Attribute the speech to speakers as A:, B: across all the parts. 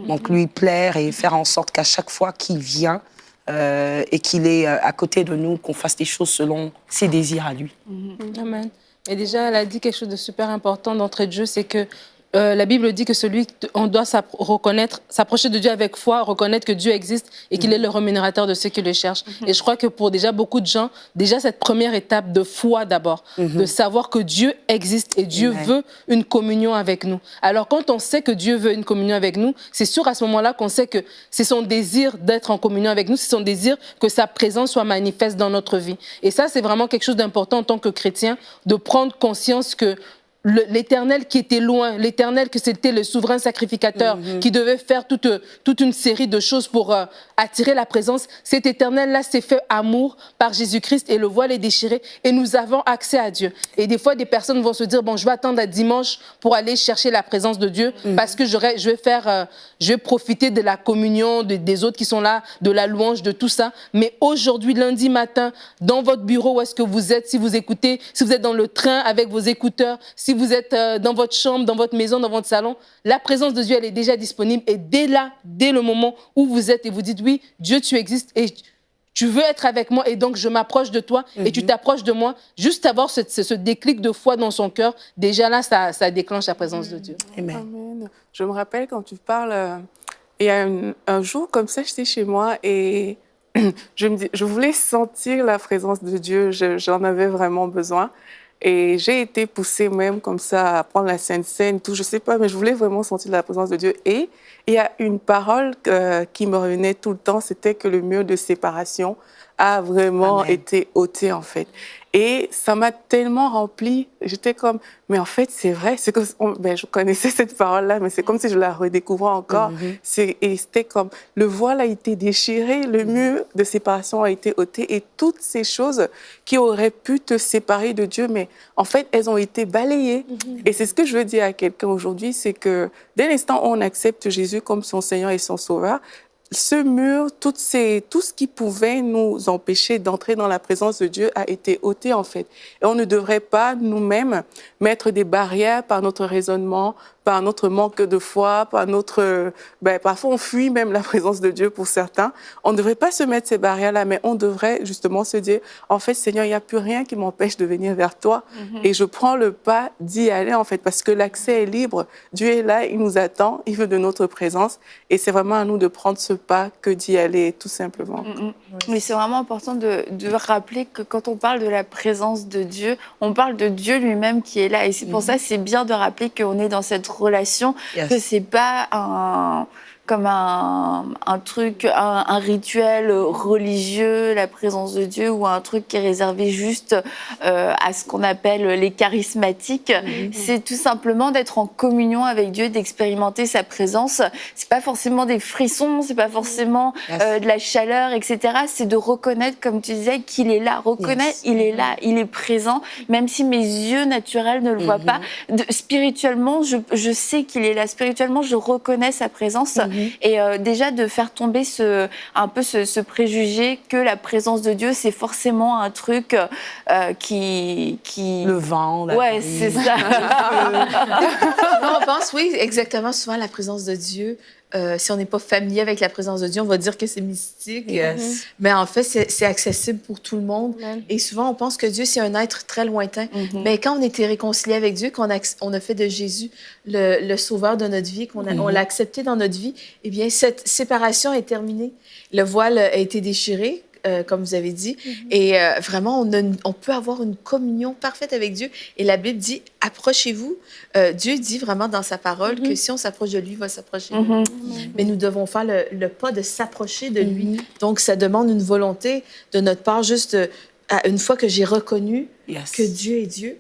A: Donc lui plaire et faire en sorte qu'à chaque fois qu'il vient et qu'il est à côté de nous, qu'on fasse des choses selon ses désirs à lui.
B: Amen. Et déjà, elle a dit quelque chose de super important d'entrée de jeu, c'est que la Bible dit que on doit s'approcher de Dieu avec foi, reconnaître que Dieu existe et qu'il est le rémunérateur de ceux qui le cherchent. Et je crois que pour déjà beaucoup de gens, déjà cette première étape de foi d'abord, de savoir que Dieu existe et Dieu veut une communion avec nous. Alors quand on sait que Dieu veut une communion avec nous, c'est sûr à ce moment-là qu'on sait que c'est son désir d'être en communion avec nous, c'est son désir que sa présence soit manifeste dans notre vie. Et ça, c'est vraiment quelque chose d'important en tant que chrétien, de prendre conscience que l'Éternel qui était loin, l'Éternel que c'était le souverain sacrificateur qui devait faire toute une série de choses pour attirer la présence. Cet Éternel-là s'est fait amour par Jésus-Christ et le voile est déchiré et nous avons accès à Dieu. Et des fois, des personnes vont se dire, bon, je vais attendre à dimanche pour aller chercher la présence de Dieu parce que je vais profiter de la communion des autres qui sont là, de la louange, de tout ça. Mais aujourd'hui, lundi matin, dans votre bureau, où est-ce que vous êtes, si vous écoutez, si vous êtes dans le train avec vos écouteurs, si vous êtes dans votre chambre, dans votre maison, dans votre salon, la présence de Dieu, elle est déjà disponible. Et dès là, dès le moment où vous êtes et vous dites, oui, Dieu, tu existes et tu veux être avec moi et donc je m'approche de toi et tu t'approches de moi, juste avoir ce déclic de foi dans son cœur, déjà là, ça déclenche la présence de Dieu.
A: Amen.
C: Amen. Je me rappelle quand tu parles, il y a un jour comme ça, j'étais chez moi et je voulais sentir la présence de Dieu, j'en avais vraiment besoin. Et j'ai été poussée même comme ça à prendre la Sainte Seine, tout, je sais pas, mais je voulais vraiment sentir la présence de Dieu. Et il y a une parole qui me revenait tout le temps, c'était que le mur de séparation a vraiment été ôté en fait. Et ça m'a tellement remplie, j'étais comme, mais en fait c'est vrai, c'est que je connaissais cette parole-là, mais c'est comme si je la redécouvrais encore. Et c'était comme, le voile a été déchiré, le mur de séparation a été ôté, et toutes ces choses qui auraient pu te séparer de Dieu, mais en fait elles ont été balayées. Et c'est ce que je veux dire à quelqu'un aujourd'hui, c'est que dès l'instant où on accepte Jésus comme son Seigneur et son Sauveur, ce mur, tout ce qui pouvait nous empêcher d'entrer dans la présence de Dieu a été ôté en fait. Et on ne devrait pas nous-mêmes mettre des barrières par notre raisonnement, par notre manque de foi, par notre... parfois on fuit même la présence de Dieu pour certains. On ne devrait pas se mettre ces barrières-là, mais on devrait justement se dire, en fait Seigneur, il n'y a plus rien qui m'empêche de venir vers toi. Et je prends le pas d'y aller en fait, parce que l'accès est libre. Dieu est là, il nous attend, il veut de notre présence. Et c'est vraiment à nous de prendre ce pas que d'y aller, tout simplement.
D: Mais c'est vraiment important de rappeler que quand on parle de la présence de Dieu, on parle de Dieu lui-même qui est là. Et c'est pour ça que c'est bien de rappeler qu'on est dans cette relation, que c'est pas comme un truc, un rituel religieux, la présence de Dieu, ou un truc qui est réservé juste à ce qu'on appelle les charismatiques. C'est tout simplement d'être en communion avec Dieu, d'expérimenter sa présence. C'est pas forcément des frissons, c'est pas forcément de la chaleur, etc. C'est de reconnaître, comme tu disais, qu'il est là. Reconnaître, il est là, il est présent, même si mes yeux naturels ne le voient pas. Spirituellement, je sais qu'il est là. Spirituellement, je reconnais sa présence. Et déjà de faire tomber un peu ce préjugé que la présence de Dieu, c'est forcément un truc qui...
A: Le vent, la
D: ouais,
A: brise.
D: c'est ça.
E: Non, on pense, oui, exactement, souvent à la présence de Dieu. Si on n'est pas familier avec la présence de Dieu, on va dire que c'est mystique. Mais en fait, c'est accessible pour tout le monde. Et souvent, on pense que Dieu, c'est un être très lointain. Mais quand on était réconcilié avec Dieu, qu'on a fait de Jésus le sauveur de notre vie, on l'a accepté dans notre vie, eh bien, cette séparation est terminée. Le voile a été déchiré, comme vous avez dit. Et vraiment, on peut avoir une communion parfaite avec Dieu. Et la Bible dit, approchez-vous. Dieu dit vraiment dans sa parole que si on s'approche de lui, il va s'approcher de nous. Mais nous devons faire le pas de s'approcher de lui. Donc, ça demande une volonté de notre part, juste une fois que j'ai reconnu que Dieu est Dieu,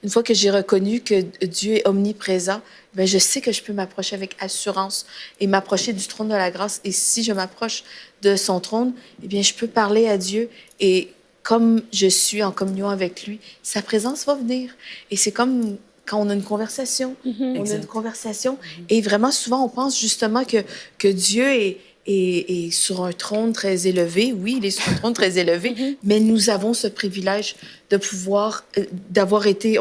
E: une fois que j'ai reconnu que Dieu est omniprésent, ben je sais que je peux m'approcher avec assurance et m'approcher du trône de la grâce. Et si je m'approche de son trône, eh bien, je peux parler à Dieu. Et comme je suis en communion avec lui, sa présence va venir. Et c'est comme quand on a une conversation. On a une conversation. Et vraiment, souvent, on pense justement que Dieu est est sur un trône très élevé. Oui, il est sur un trône très élevé, mais nous avons ce privilège de pouvoir,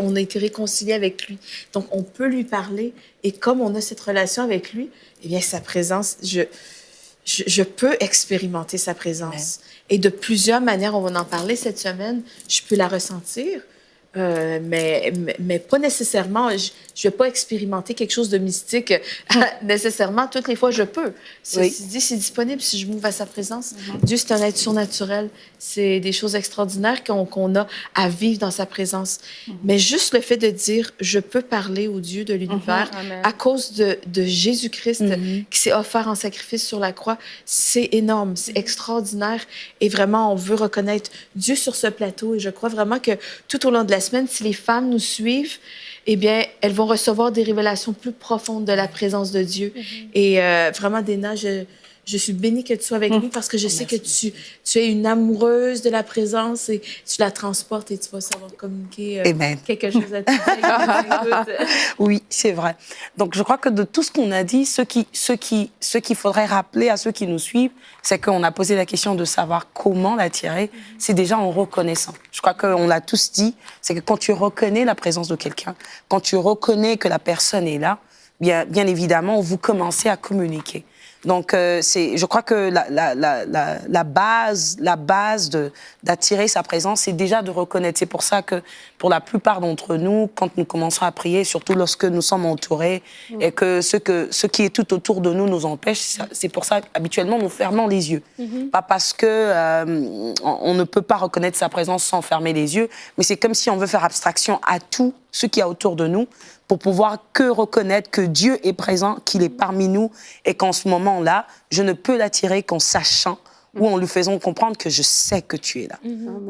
E: on a été réconciliés avec lui. Donc, on peut lui parler et comme on a cette relation avec lui, eh bien, sa présence, je peux expérimenter sa présence. Et de plusieurs manières, on va en parler cette semaine, je peux la ressentir. Mais pas nécessairement, je ne vais pas expérimenter quelque chose de mystique nécessairement toutes les fois, je peux. Ceci dit, c'est disponible si je m'ouvre à sa présence. Dieu, c'est un être surnaturel. C'est des choses extraordinaires qu'on a à vivre dans sa présence. Mais juste le fait de dire, je peux parler au Dieu de l'univers à cause de Jésus-Christ qui s'est offert en sacrifice sur la croix, c'est énorme, c'est extraordinaire. Et vraiment, on veut reconnaître Dieu sur ce plateau. Et je crois vraiment que tout au long de la semaine, si les femmes nous suivent, eh bien, elles vont recevoir des révélations plus profondes de la présence de Dieu. Et vraiment, Déna, je suis bénie que tu sois avec nous parce que je sais que tu es une amoureuse de la présence et tu la transportes et tu vas savoir communiquer quelque chose à tout.
A: Oui, c'est vrai. Donc, je crois que de tout ce qu'on a dit, ce qu'il faudrait rappeler à ceux qui nous suivent, c'est qu'on a posé la question de savoir comment l'attirer. C'est déjà en reconnaissant. Je crois qu'on l'a tous dit, c'est que quand tu reconnais la présence de quelqu'un, quand tu reconnais que la personne est là, bien évidemment, vous commencez à communiquer. Donc, je crois que la base d'attirer sa présence, c'est déjà de reconnaître. C'est pour ça que, pour la plupart d'entre nous, quand nous commençons à prier, surtout lorsque nous sommes entourés et que ce qui est tout autour de nous empêche, c'est pour ça qu'habituellement, nous fermons les yeux. Pas parce que on ne peut pas reconnaître sa présence sans fermer les yeux, mais c'est comme si on veut faire abstraction à tout ce qu'il y a autour de nous pour pouvoir que reconnaître que Dieu est présent, qu'il est parmi nous et qu'en ce moment-là, je ne peux l'attirer qu'en sachant ou en lui faisant comprendre que je sais que tu es là.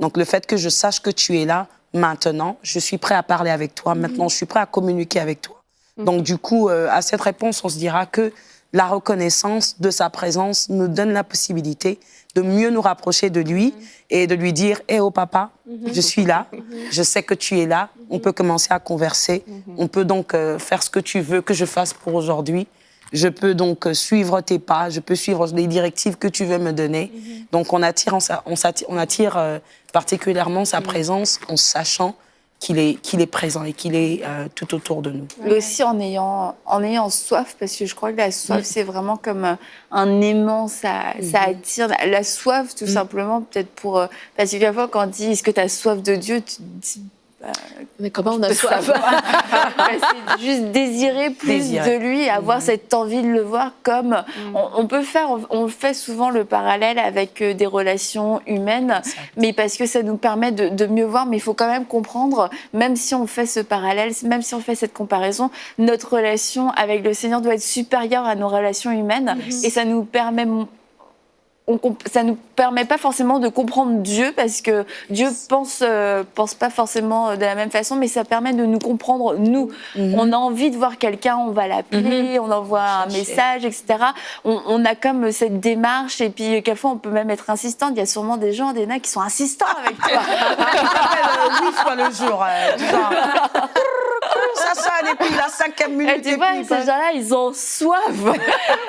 A: Donc le fait que je sache que tu es là, maintenant, je suis prêt à parler avec toi, maintenant je suis prêt à communiquer avec toi. Donc du coup, à cette réponse, on se dira que la reconnaissance de sa présence nous donne la possibilité de mieux nous rapprocher de lui et de lui dire « Eh oh papa, je suis là, je sais que tu es là, on peut commencer à converser, on peut donc faire ce que tu veux que je fasse pour aujourd'hui, je peux donc suivre tes pas, je peux suivre les directives que tu veux me donner. » Donc on attire particulièrement sa présence en sachant qu'il est présent et qu'il est tout autour de nous.
D: Mais aussi en ayant soif, parce que je crois que la soif, c'est vraiment comme un aimant, ça attire. La soif, tout simplement, peut-être pour... parce que quelquefois, quand on dit « Est-ce que tu as soif de Dieu ?» tu te dis...
E: Mais comment on a soif?
D: C'est juste désirer plus de lui, avoir cette envie de le voir comme... On fait souvent le parallèle avec des relations humaines, mais parce que ça nous permet de mieux voir, mais il faut quand même comprendre, même si on fait ce parallèle, même si on fait cette comparaison, notre relation avec le Seigneur doit être supérieure à nos relations humaines, et ça nous permet... ça nous permet pas forcément de comprendre Dieu parce que Dieu pense pas forcément de la même façon, mais ça permet de nous comprendre nous. On a envie de voir quelqu'un, on va l'appeler, on envoie un message, etc. On a comme cette démarche et puis quelquefois on peut même être insistante. Il y a sûrement des gens, des nains qui sont insistants avec toi.
A: 8 fois le jour. Ça sonne et puis la 5e minute.
D: Et tu vois, ces gens-là, ils ont soif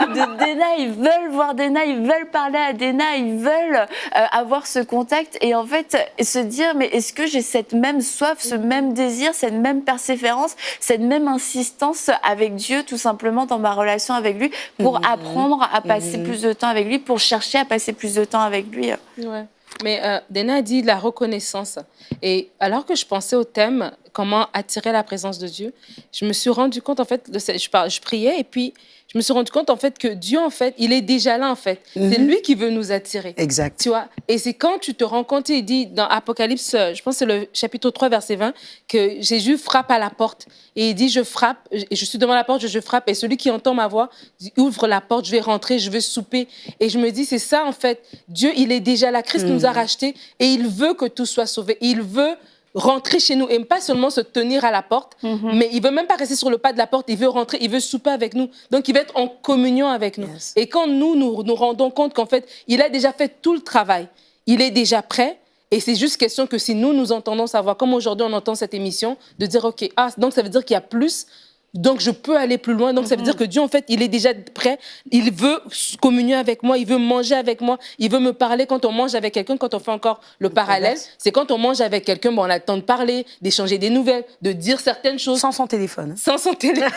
D: de Déna, ils veulent voir Déna, ils veulent parler à Déna, ils veulent avoir ce contact et en fait se dire mais est-ce que j'ai cette même soif, ce même désir, cette même persévérance, cette même insistance avec Dieu tout simplement dans ma relation avec lui pour apprendre à passer plus de temps avec lui, pour chercher à passer plus de temps avec lui.
B: Ouais. Mais Déna a dit la reconnaissance. Et alors que je pensais au thème comment attirer la présence de Dieu, je me suis rendu compte en fait, je priais et puis je me suis rendu compte en fait que Dieu en fait, il est déjà là en fait. C'est lui qui veut nous attirer.
A: Exact.
B: Tu vois. Et c'est quand tu te rends compte, il dit dans Apocalypse, je pense que c'est le chapitre 3 verset 20, que Jésus frappe à la porte et il dit je frappe, et je suis devant la porte, je frappe et celui qui entend ma voix ouvre la porte, je vais rentrer, je vais souper. Et je me dis c'est ça en fait. Dieu il est déjà là. Christ nous a rachetés et il veut que tout soit sauvé. Il veut rentrer chez nous et pas seulement se tenir à la porte, mais il veut même pas rester sur le pas de la porte, il veut rentrer, il veut souper avec nous. Donc, il veut être en communion avec nous. Yes. Et quand nous rendons compte qu'en fait, il a déjà fait tout le travail, il est déjà prêt et c'est juste question que si nous entendons sa voix, comme aujourd'hui on entend cette émission, de dire, OK, donc ça veut dire qu'il y a plus Donc, je peux aller plus loin. Donc, ça veut dire que Dieu, en fait, il est déjà prêt. Il veut communier avec moi. Il veut manger avec moi. Il veut me parler. Quand on mange avec quelqu'un, quand on fait encore le parallèle, c'est quand on mange avec quelqu'un, bon, on a le temps de parler, d'échanger des nouvelles, de dire certaines choses.
A: Sans son téléphone.
B: Sans son téléphone.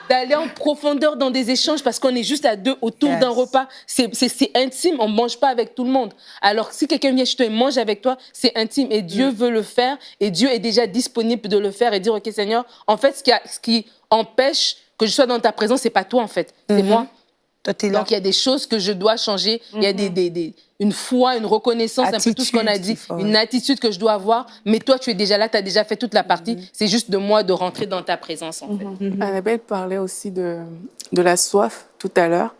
B: D'aller en profondeur dans des échanges parce qu'on est juste à deux autour d'un repas. C'est intime. On ne mange pas avec tout le monde. Alors, si quelqu'un vient chez toi et mange avec toi, c'est intime. Et Dieu veut le faire. Et Dieu est déjà disponible de le faire et dire, OK, Seigneur, en fait, ce qui empêche que je sois dans ta présence, c'est pas toi, en fait. C'est moi.
A: Toi, t'es là.
B: Donc, il y a des choses que je dois changer. Il y a une foi, une reconnaissance, un peu tout ce qu'on a dit, une attitude que je dois avoir. Mais toi, tu es déjà là, tu as déjà fait toute la partie. C'est juste de moi de rentrer dans ta présence, en fait.
C: Annabelle parlait aussi de la soif tout à l'heure.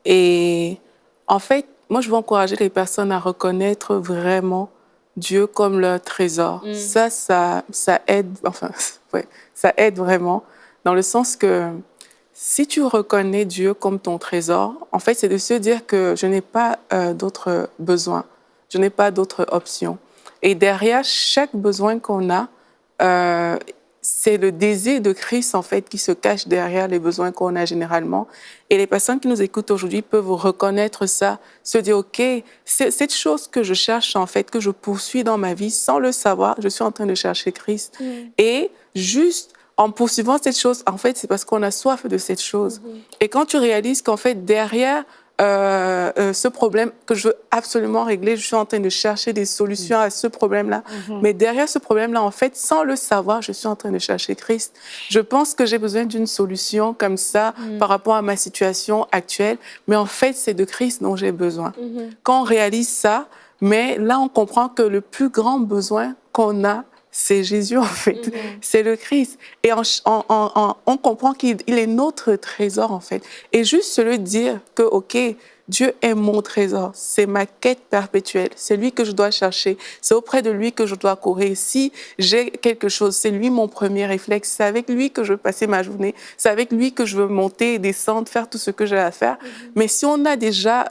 C: Et en fait, moi, je veux encourager les personnes à reconnaître vraiment Dieu comme leur trésor. Ça aide, enfin, ouais, ça aide vraiment, dans le sens que si tu reconnais Dieu comme ton trésor, en fait, c'est de se dire que je n'ai pas d'autres besoins, je n'ai pas d'autres options. Et derrière chaque besoin qu'on a, c'est le désir de Christ, en fait, qui se cache derrière les besoins qu'on a généralement. Et les personnes qui nous écoutent aujourd'hui peuvent reconnaître ça, se dire, OK, c'est cette chose que je cherche, en fait, que je poursuis dans ma vie, sans le savoir, je suis en train de chercher Christ. Et juste en poursuivant cette chose, en fait, c'est parce qu'on a soif de cette chose. Et quand tu réalises qu'en fait, derrière ce problème que je veux absolument régler, je suis en train de chercher des solutions à ce problème-là. Mais derrière ce problème-là, en fait, sans le savoir, je suis en train de chercher Christ. Je pense que j'ai besoin d'une solution comme ça par rapport à ma situation actuelle. Mais en fait, c'est de Christ dont j'ai besoin. Quand on réalise ça, mais là, on comprend que le plus grand besoin qu'on a, c'est Jésus, en fait. C'est le Christ. Et on comprend qu'il est notre trésor, en fait. Et juste se le dire que, OK, Dieu est mon trésor. C'est ma quête perpétuelle. C'est lui que je dois chercher. C'est auprès de lui que je dois courir. Si j'ai quelque chose, c'est lui mon premier réflexe. C'est avec lui que je veux passer ma journée. C'est avec lui que je veux monter et descendre, faire tout ce que j'ai à faire. Mais si on a déjà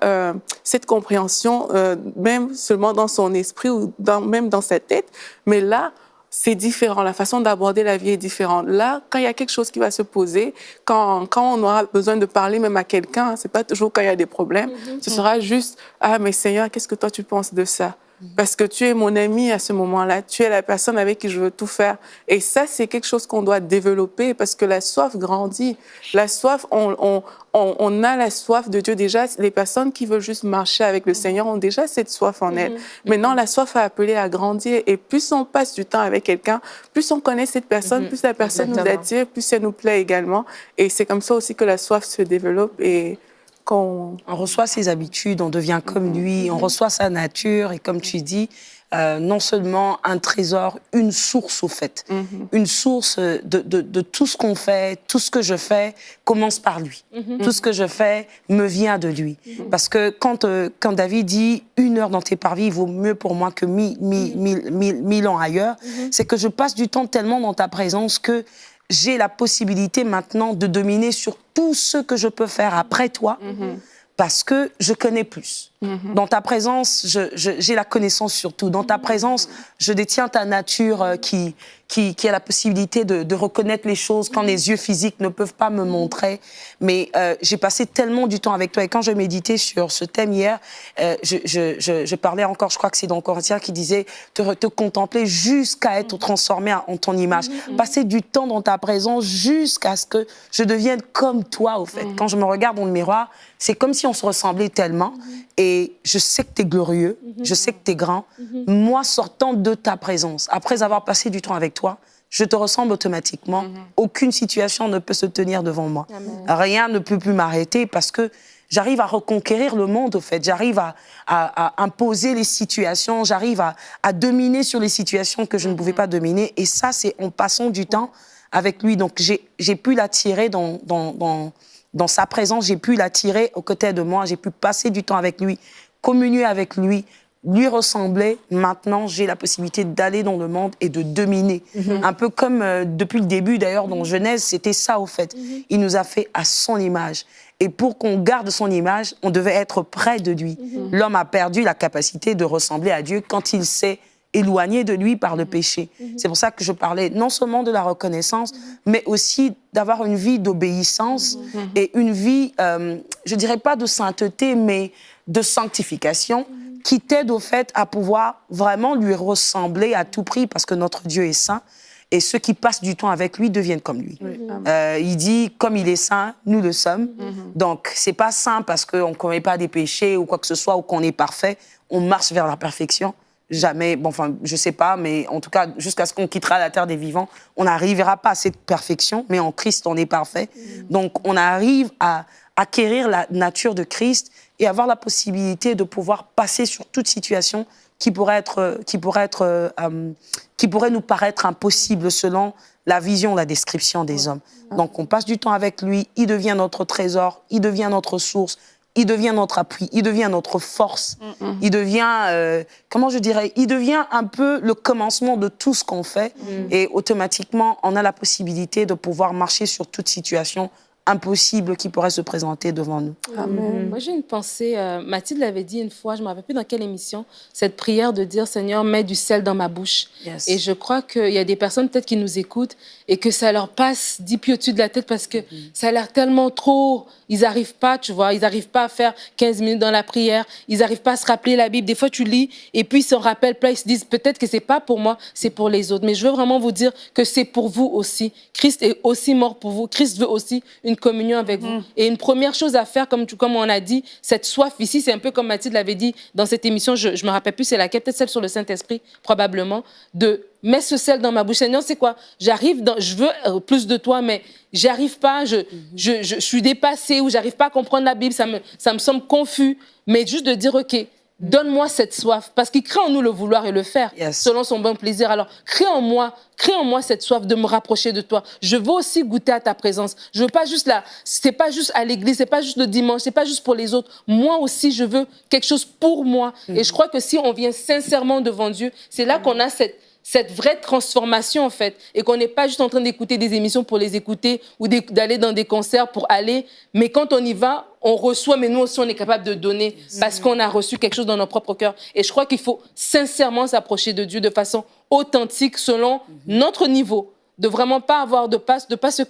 C: cette compréhension, même seulement dans son esprit ou même dans sa tête, mais là, c'est différent. La façon d'aborder la vie est différente. Là, quand il y a quelque chose qui va se poser, quand on aura besoin de parler même à quelqu'un, c'est pas toujours quand il y a des problèmes, ce sera juste « Ah, mais Seigneur, qu'est-ce que toi tu penses de ça ?» Parce que tu es mon ami à ce moment-là, tu es la personne avec qui je veux tout faire. Et ça, c'est quelque chose qu'on doit développer parce que la soif grandit. La soif, on a la soif de Dieu. Déjà, les personnes qui veulent juste marcher avec le Seigneur ont déjà cette soif en elles. Maintenant, la soif est appelée à grandir. Et plus on passe du temps avec quelqu'un, plus on connaît cette personne, plus la personne nous attire, plus elle nous plaît également. Et c'est comme ça aussi que la soif se développe et on
A: reçoit ses habitudes, on devient comme lui, on reçoit sa nature et comme tu dis, non seulement un trésor, une source au fait, une source de tout ce qu'on fait, tout ce que je fais commence par lui. Tout ce que je fais me vient de lui. Parce que quand David dit 1 heure dans tes parvis vaut mieux pour moi que 1000 ans ailleurs, c'est que je passe du temps tellement dans ta présence que j'ai la possibilité maintenant de dominer sur tout ce que je peux faire après toi, parce que je connais plus. Dans ta présence, j'ai la connaissance sur tout. Dans ta présence, je détiens ta nature qui a la possibilité de reconnaître les choses quand les yeux physiques ne peuvent pas me montrer. Mais j'ai passé tellement du temps avec toi. Et quand je méditais sur ce thème hier, je parlais encore, je crois que c'est dans Corinthiens qui disait te contempler jusqu'à être transformé en ton image. Passer du temps dans ta présence jusqu'à ce que je devienne comme toi, au fait. Quand je me regarde dans le miroir, c'est comme si on se ressemblait tellement. Et je sais que tu es glorieux, je sais que tu es grand. Moi, sortant de ta présence, après avoir passé du temps avec toi, je te ressemble automatiquement. Aucune situation ne peut se tenir devant moi. Rien ne peut plus m'arrêter parce que j'arrive à reconquérir le monde, au fait. J'arrive à imposer les situations, j'arrive à dominer sur les situations que je ne pouvais pas dominer. Et ça, c'est en passant du temps avec lui. Donc, j'ai pu l'attirer dans sa présence, j'ai pu l'attirer aux côtés de moi, j'ai pu passer du temps avec lui, communier avec lui, lui ressembler. Maintenant, j'ai la possibilité d'aller dans le monde et de dominer. Un peu comme depuis le début, d'ailleurs, dans Genèse, c'était ça, au fait. Il nous a fait à son image. Et pour qu'on garde son image, on devait être près de lui. L'homme a perdu la capacité de ressembler à Dieu quand il s'est éloignés de lui par le péché. C'est pour ça que je parlais non seulement de la reconnaissance, mais aussi d'avoir une vie d'obéissance et une vie, je dirais pas de sainteté, mais de sanctification, qui t'aide au fait à pouvoir vraiment lui ressembler à tout prix, parce que notre Dieu est saint, et ceux qui passent du temps avec lui deviennent comme lui. Il dit, comme il est saint, nous le sommes. Donc, c'est pas saint parce qu'on ne commet pas des péchés ou quoi que ce soit, ou qu'on est parfait. On marche vers la perfection. Jamais, bon, enfin, je sais pas, mais en tout cas, jusqu'à ce qu'on quittera la terre des vivants, on n'arrivera pas à cette perfection, mais en Christ, on est parfait. Donc, on arrive à acquérir la nature de Christ et avoir la possibilité de pouvoir passer sur toute situation qui pourrait nous paraître impossible selon la vision, la description des hommes. Donc, on passe du temps avec lui, il devient notre trésor, il devient notre source, il devient notre appui, il devient notre force, il devient, il devient un peu le commencement de tout ce qu'on fait et automatiquement, on a la possibilité de pouvoir marcher sur toute situation impossible qui pourrait se présenter devant nous.
C: Amen.
B: Moi, j'ai une pensée, Mathilde l'avait dit une fois, je ne me rappelle plus dans quelle émission, cette prière de dire « Seigneur, mets du sel dans ma bouche ». Et je crois qu'il y a des personnes peut-être qui nous écoutent et que ça leur passe 10 pieds au-dessus de la tête parce que ça a l'air tellement trop... Ils n'arrivent pas, tu vois, ils n'arrivent pas à faire 15 minutes dans la prière, ils n'arrivent pas à se rappeler la Bible. Des fois, tu lis et puis ils s'en rappellent plein, ils se disent peut-être que ce n'est pas pour moi, c'est pour les autres. Mais je veux vraiment vous dire que c'est pour vous aussi. Christ est aussi mort pour vous. Christ veut aussi une communion avec vous. Et une première chose à faire, comme on a dit, cette soif ici, c'est un peu comme Mathilde l'avait dit dans cette émission, je ne me rappelle plus c'est laquelle, peut-être celle sur le Saint-Esprit, probablement, de mets ce sel dans ma bouche. Seigneur, c'est quoi? Je veux plus de toi, mais j'arrive pas, je suis dépassée ou j'arrive pas à comprendre la Bible, ça me semble confus. Mais juste de dire, OK, donne-moi cette soif, parce qu'il crée en nous le vouloir et le faire, selon son bon plaisir. Alors, crée en moi cette soif de me rapprocher de toi. Je veux aussi goûter à ta présence. Je veux pas juste c'est pas juste à l'église, c'est pas juste le dimanche, c'est pas juste pour les autres. Moi aussi, je veux quelque chose pour moi. Et je crois que si on vient sincèrement devant Dieu, c'est là qu'on a cette vraie transformation, en fait, et qu'on n'est pas juste en train d'écouter des émissions pour les écouter ou d'aller dans des concerts pour aller, mais quand on y va, on reçoit, mais nous aussi, on est capable de donner parce qu'on a reçu quelque chose dans notre propre cœur. Et je crois qu'il faut sincèrement s'approcher de Dieu de façon authentique, selon notre niveau, de vraiment pas avoir de pas se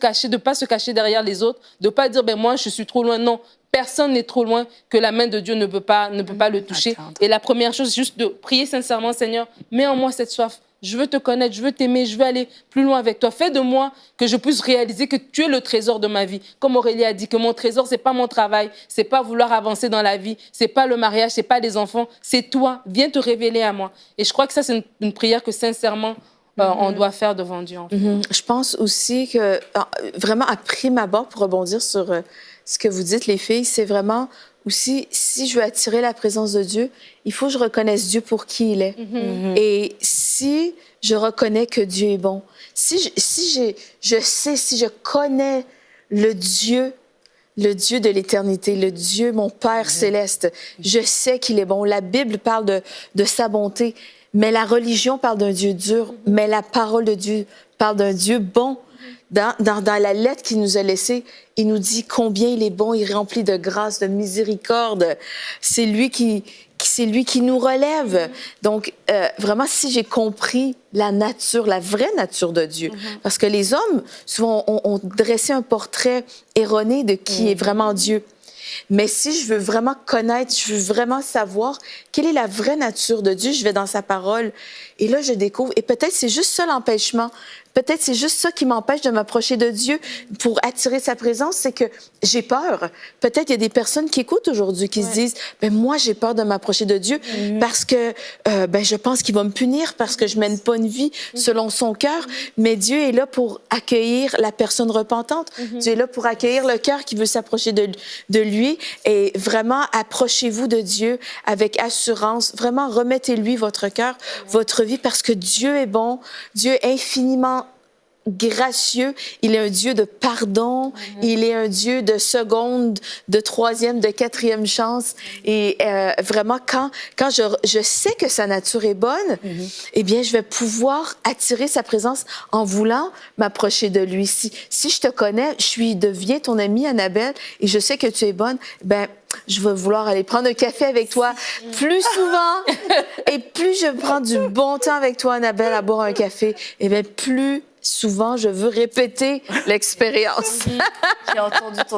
B: cacher derrière les autres, de pas dire, moi, je suis trop loin. Non, personne n'est trop loin que la main de Dieu ne peut pas le toucher. Et la première chose, c'est juste de prier sincèrement, Seigneur, mets en moi cette soif. Je veux te connaître, je veux t'aimer, je veux aller plus loin avec toi. Fais de moi que je puisse réaliser que tu es le trésor de ma vie. Comme Aurélie a dit, que mon trésor, c'est pas mon travail, c'est pas vouloir avancer dans la vie, c'est pas le mariage, c'est pas les enfants, c'est toi. Viens te révéler à moi. Et je crois que ça, c'est une prière que sincèrement, on doit faire devant Dieu. En fait.
E: Je pense aussi que, vraiment, à prime abord, pour rebondir sur ce que vous dites, les filles, c'est vraiment aussi, si je veux attirer la présence de Dieu, il faut que je reconnaisse Dieu pour qui il est. Et si je reconnais que Dieu est bon, si je connais le Dieu de l'éternité, le Dieu, mon Père céleste, je sais qu'il est bon. La Bible parle de sa bonté, mais la religion parle d'un Dieu dur, mais la parole de Dieu parle d'un Dieu bon. Dans la lettre qu'il nous a laissée, il nous dit combien il est bon, il est rempli de grâce, de miséricorde. C'est lui qui nous relève. Donc, vraiment, si j'ai compris la vraie nature de Dieu, parce que les hommes, souvent, ont dressé un portrait erroné de qui est vraiment Dieu. Mais si je veux vraiment connaître, je veux vraiment savoir quelle est la vraie nature de Dieu, je vais dans sa parole et là, je découvre. Et peut-être c'est juste ça l'empêchement. Peut-être c'est juste ça qui m'empêche de m'approcher de Dieu pour attirer sa présence, c'est que j'ai peur. Peut-être il y a des personnes qui écoutent aujourd'hui qui se disent, moi, j'ai peur de m'approcher de Dieu parce que je pense qu'il va me punir parce que je mène pas une vie selon son cœur. Mais Dieu est là pour accueillir la personne repentante. Dieu est là pour accueillir le cœur qui veut s'approcher de lui. Et vraiment, approchez-vous de Dieu avec assurance. Vraiment, remettez-lui votre cœur, votre vie, parce que Dieu est bon. Dieu est infiniment gracieux, il est un Dieu de pardon, il est un Dieu de seconde, de troisième, de quatrième chance. Et vraiment, quand je sais que sa nature est bonne, eh bien, je vais pouvoir attirer sa présence en voulant m'approcher de lui. Si je te connais, deviens ton amie, Annabelle, et je sais que tu es bonne, ben je vais vouloir aller prendre un café avec toi plus souvent. Et plus je prends du bon temps avec toi, Annabelle, à boire un café, et bien plus souvent je veux répéter l'expérience.
D: J'ai entendu ton